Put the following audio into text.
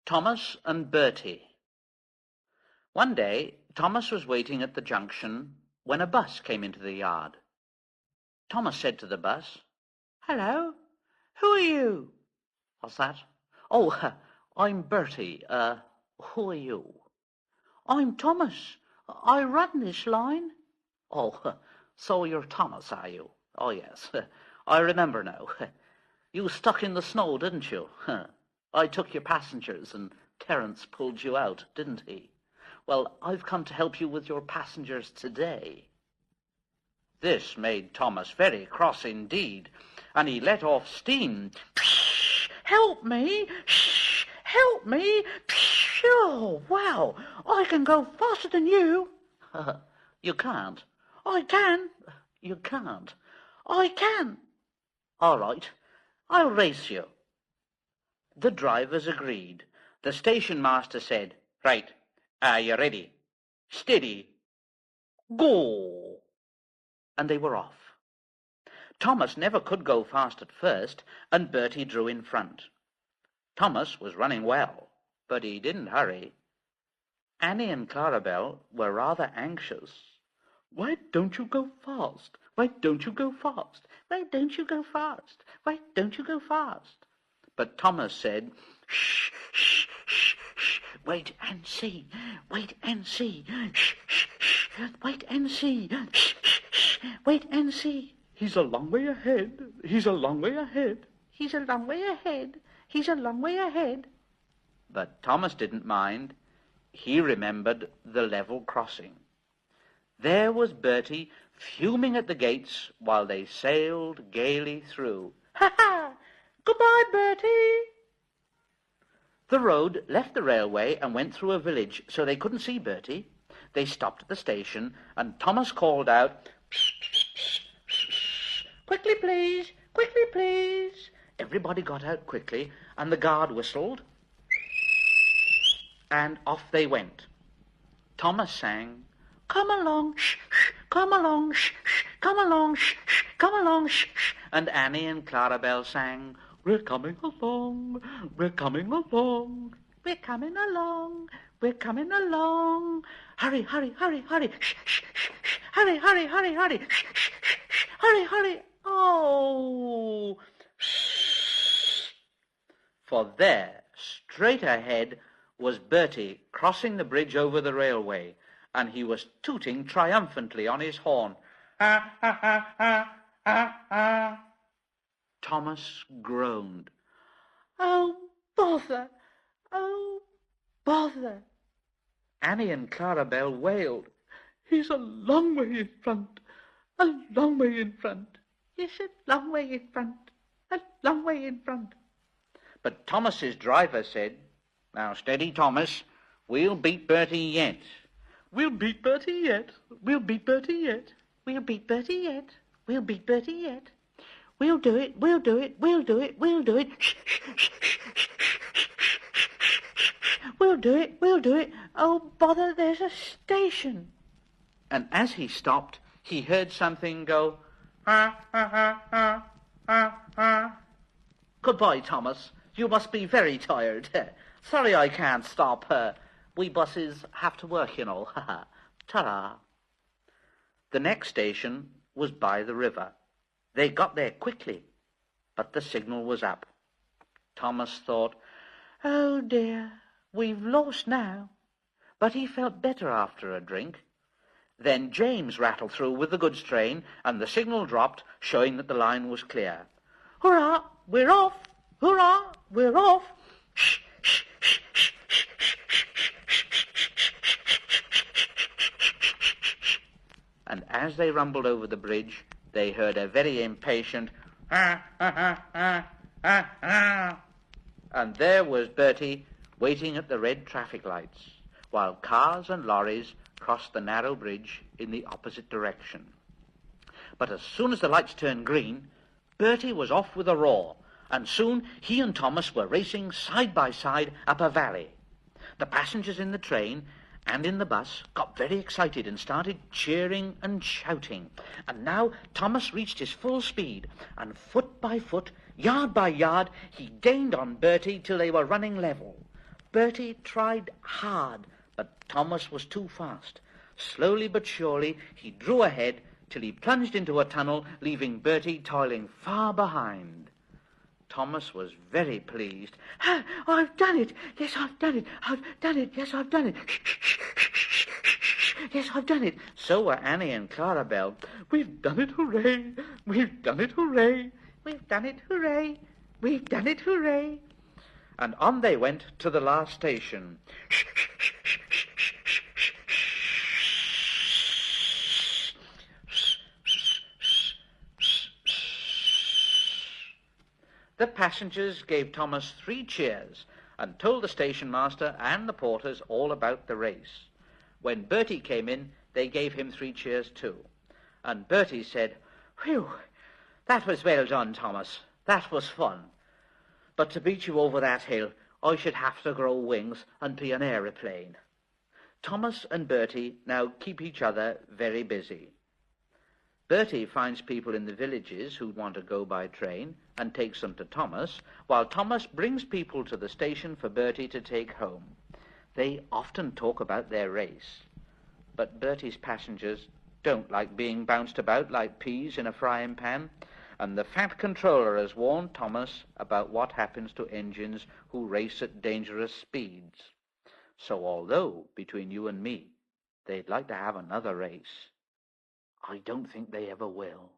Thomas and Bertie. One day, Thomas was waiting at the junction when a bus came into the yard. Thomas said to the bus, "Hello, who are you?" "What's that?" "Oh, I'm Bertie. Who are you?" "I'm Thomas. I run this line." "Oh, so you're Thomas, are you?" "Oh, yes, I remember now. You stuck in the snow, didn't you? I took your passengers and Terence pulled you out, didn't he? Well, I've come to help you with your passengers today." This made Thomas very cross indeed, and he let off steam. "Help me! Help me! Oh, wow! I can go faster than you." "You can't." "I can." "You can't." "I can." "All right, I'll race you." The drivers agreed. The station master said, "Right, are you ready? Steady, go!" And they were off. Thomas never could go fast at first, and Bertie drew in front. Thomas was running well, but he didn't hurry. Annie and Clarabel were rather anxious. "Why don't you go fast? Why don't you go fast? Why don't you go fast? Why don't you go fast?" But Thomas said, "Shh, shh, shh, shh, wait and see, wait and see, shh, shh, shh, wait and see, shh, shh, shh, wait and see. He's a long way ahead, he's a long way ahead, he's a long way ahead, he's a long way ahead." But Thomas didn't mind. He remembered the level crossing. There was Bertie fuming at the gates while they sailed gaily through. "Ha ha! Goodbye, Bertie." The road left the railway and went through a village, so they couldn't see Bertie. They stopped at the station, and Thomas called out, "Quickly, please, quickly, please." Everybody got out quickly, and the guard whistled, and off they went. Thomas sang, "Come along, shh, shh, come along, shh, shh, come along, shh, shh, come along, shh, shh." And Annie and Clarabel sang, "We're coming along, we're coming along, we're coming along, we're coming along. Hurry, hurry, hurry, hurry, shh, shh, shh, shh, hurry, hurry, hurry, hurry, shh, shh, shh, shh, hurry, hurry." Oh, for there, straight ahead, was Bertie crossing the bridge over the railway, and he was tooting triumphantly on his horn. "Ha, ha, ha, ha, ha, ha." Thomas groaned. "Oh, bother! Oh, bother!" Annie and Clarabel wailed, "He's a long way in front, a long way in front. Yes, a long way in front, a long way in front." But Thomas's driver said, "Now steady, Thomas. We'll beat Bertie yet. We'll beat Bertie yet. We'll beat Bertie yet. We'll beat Bertie yet. We'll beat Bertie yet. We'll do it, we'll do it, we'll do it, we'll do it. Shh, shh, shh, shh, shh, shh, shh, shh, shh. We'll do it, we'll do it. Oh, bother, there's a station." And as he stopped, he heard something go, "Ha, ha, ha, ha, ha, ha." "Goodbye, Thomas. You must be very tired. Sorry I can't stop. We buses have to work, you know. Ta-ra." The next station was by the river. They got there quickly, but the signal was up. Thomas thought, "Oh dear, we've lost now." But he felt better after a drink. Then James rattled through with the goods train, and the signal dropped, showing that the line was clear. "Hurrah, we're off! Hurrah, we're off!" Shh, shh, shh, shh, shh, shh, shh, shh, shh. And as they rumbled over the bridge, they heard a very impatient "ha, ha, ha, ha, ha, ha." And there was Bertie waiting at the red traffic lights, while cars and lorries crossed the narrow bridge in the opposite direction. But as soon as the lights turned green, Bertie was off with a roar, and soon he and Thomas were racing side by side up a valley. The passengers in the train and in the bus got very excited and started cheering and shouting. And now Thomas reached his full speed, and foot by foot, yard by yard, he gained on Bertie till they were running level. Bertie tried hard, but Thomas was too fast. Slowly but surely he drew ahead till he plunged into a tunnel, leaving Bertie toiling far behind. Thomas was very pleased. "Ah, I've done it! Yes, I've done it! I've done it! Yes, I've done it! Yes, I've done it!" So were Annie and Clarabelle. "We've done it, hooray! We've done it, hooray! We've done it, hooray! We've done it, hooray!" And on they went to the last station. The passengers gave Thomas 3 cheers and told the station master and the porters all about the race. When Bertie came in, they gave him 3 cheers too. And Bertie said, "Whew, that was well done, Thomas. That was fun. But to beat you over that hill, I should have to grow wings and be an aeroplane." Thomas and Bertie now keep each other very busy. Bertie finds people in the villages who want to go by train and takes them to Thomas, while Thomas brings people to the station for Bertie to take home. They often talk about their race, but Bertie's passengers don't like being bounced about like peas in a frying pan, and the fat controller has warned Thomas about what happens to engines who race at dangerous speeds. So although, between you and me, they'd like to have another race, I don't think they ever will.